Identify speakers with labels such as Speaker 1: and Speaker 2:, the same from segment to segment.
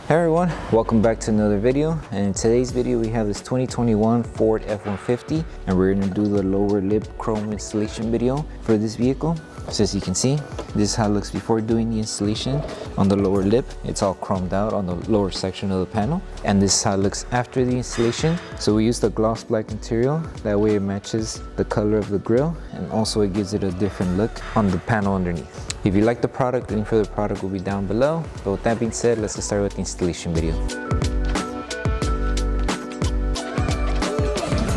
Speaker 1: Hey everyone, welcome back to another video. And in today's video we have this 2021 Ford F-150 and we're going to do the lower lip chrome installation video for this vehicle. So as you can see, this is how it looks before doing the installation on the lower lip. It's all chromed out on the lower section of the panel. And this is how it looks after the installation. So we use the gloss black material, that way it matches the color of the grille and also it gives it a different look on the panel underneath. If you like the product, link for the product will be down below. But with that being said, let's get started with the installation video.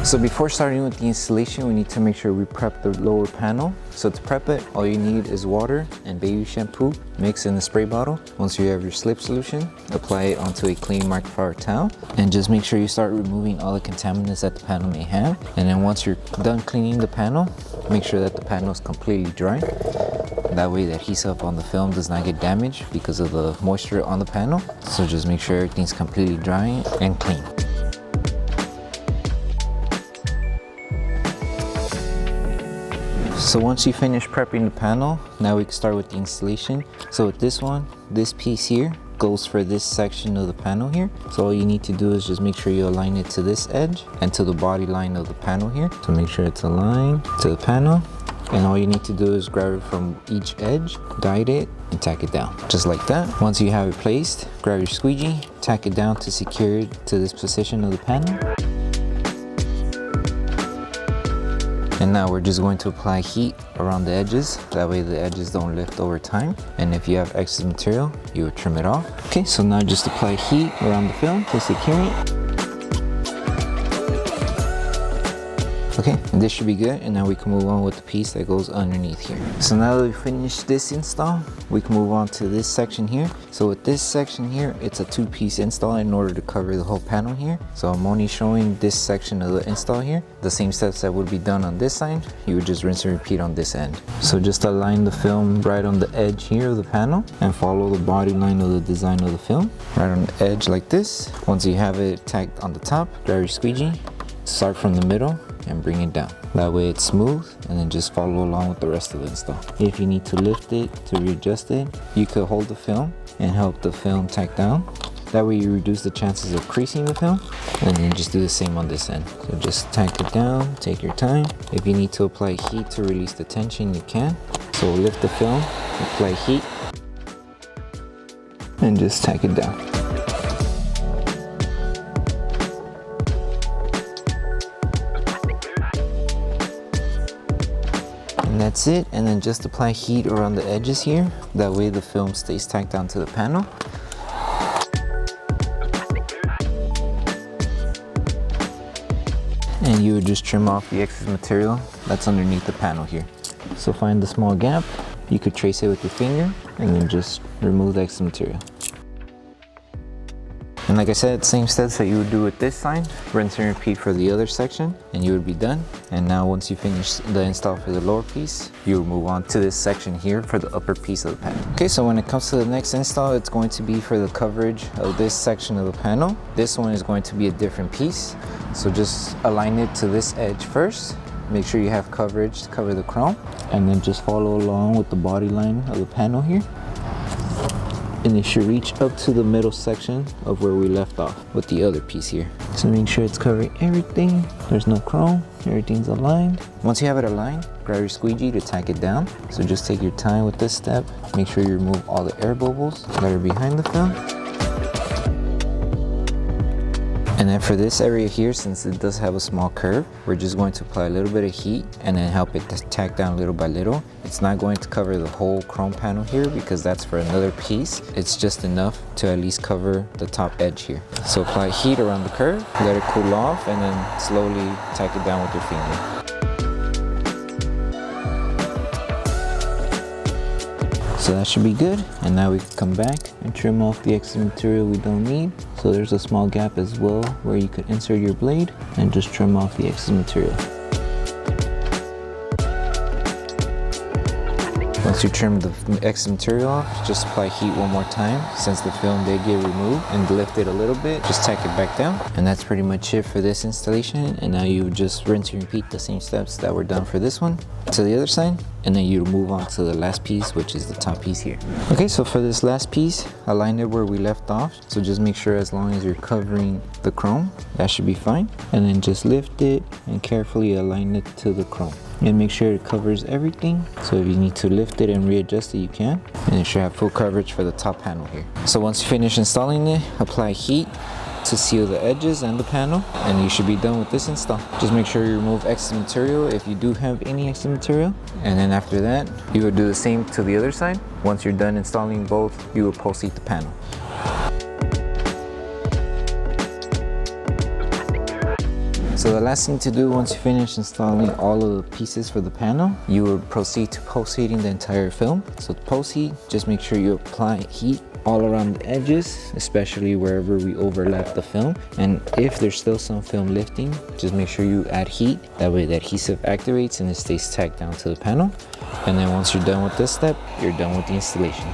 Speaker 1: So before starting with the installation, we need to make sure we prep the lower panel. So to prep it, all you need is water and baby shampoo mixed in a spray bottle. Once you have your slip solution, apply it onto a clean microfiber towel and just make sure you start removing all the contaminants that the panel may have. And then once you're done cleaning the panel, make sure that the panel is completely dry. That way the adhesive on the film does not get damaged because of the moisture on the panel. So just make sure everything's completely dry and clean. So once you finish prepping the panel, now we can start with the installation. So with this one, this piece here goes for this section of the panel here. So all you need to do is just make sure you align it to this edge and to the body line of the panel here. So make sure it's aligned to the panel. And all you need to do is grab it from each edge, guide it, and tack it down. Just like that. Once you have it placed, grab your squeegee, tack it down to secure it to this position of the panel. And now we're just going to apply heat around the edges. That way the edges don't lift over time. And if you have excess material, you would trim it off. Okay, so now just apply heat around the film to secure it. Okay, and this should be good, and now we can move on with the piece that goes underneath here. So now that we finished this install, we can move on to this section here. So with this section here, it's a two-piece install in order to cover the whole panel here. So I'm only showing this section of the install here. The same steps that would be done on this side, you would just rinse and repeat on this end. So just align the film right on the edge here of the panel and follow the body line of the design of the film. Right on the edge like this. Once you have it tacked on the top, grab your squeegee, start from the middle, and bring it down. That way it's smooth, and then just follow along with the rest of the install. If you need to lift it to readjust it, you could hold the film and help the film tack down. That way you reduce the chances of creasing the film, and then just do the same on this end. So just tack it down, take your time. If you need to apply heat to release the tension, you can. So lift the film, apply heat, and just tack it down. And that's it, and then just apply heat around the edges here. That way the film stays tacked down to the panel. And you would just trim off the excess material that's underneath the panel here. So find the small gap, you could trace it with your finger, and then just remove the excess material. And like I said, same steps that you would do with this side, rinse and repeat for the other section, and you would be done. And now once you finish the install for the lower piece, you will move on to this section here for the upper piece of the panel. Okay, so when it comes to the next install, it's going to be for the coverage of this section of the panel. This one is going to be a different piece. So just align it to this edge first. Make sure you have coverage to cover the chrome, and then just follow along with the body line of the panel here. And it should reach up to the middle section of where we left off with the other piece here. So make sure it's covering everything. There's no chrome, everything's aligned. Once you have it aligned, grab your squeegee to tack it down. So just take your time with this step. Make sure you remove all the air bubbles that are behind the film. And then for this area here, since it does have a small curve, we're just going to apply a little bit of heat and then help it tack down little by little. It's not going to cover the whole chrome panel here because that's for another piece. It's just enough to at least cover the top edge here. So apply heat around the curve, let it cool off, and then slowly tack it down with your finger. So that should be good, and now we can come back and trim off the extra material we don't need. So there's a small gap as well where you could insert your blade and just trim off the excess material. Once you trim the excess material off, just apply heat one more time. Since the film did get removed, and lift it a little bit, just tack it back down. And that's pretty much it for this installation. And now you would just rinse and repeat the same steps that were done for this one. To the other side, and then you move on to the last piece, which is the top piece here. Okay, so for this last piece, align it where we left off. So just make sure as long as you're covering the chrome, that should be fine. And then just lift it and carefully align it to the chrome. And make sure it covers everything. So if you need to lift it and readjust it, you can. And it should have full coverage for the top panel here. So once you finish installing it, apply heat to seal the edges and the panel, and you should be done with this install. Just make sure you remove excess material if you do have any excess material, and then after that you would do the same to the other side. Once you're done installing both, you will post heat the panel. So the last thing to do once you finish installing all of the pieces for the panel, you will proceed to post heating the entire film. So to post heat, just make sure you apply heat all around the edges, especially wherever we overlap the film. And if there's still some film lifting, just make sure you add heat. That way the adhesive activates and it stays tacked down to the panel. And then once you're done with this step, you're done with the installation.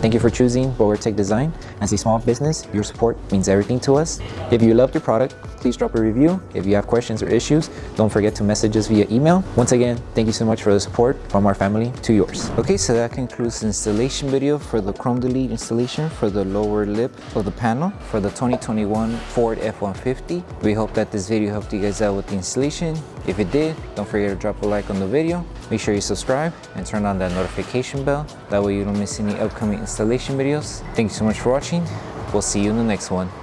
Speaker 1: Thank you for choosing Bogar Tech Design. As a small business, your support means everything to us. If you loved your product, please drop a review. If you have questions or issues, don't forget to message us via email. Once again, thank you so much for the support from our family to yours. Okay, so that concludes the installation video for the Chrome Delete installation for the lower lip of the panel for the 2021 Ford F-150. We hope that this video helped you guys out with the installation. If it did, don't forget to drop a like on the video. Make sure you subscribe and turn on that notification bell. That way you don't miss any upcoming installation videos. Thank you so much for watching. We'll see you in the next one.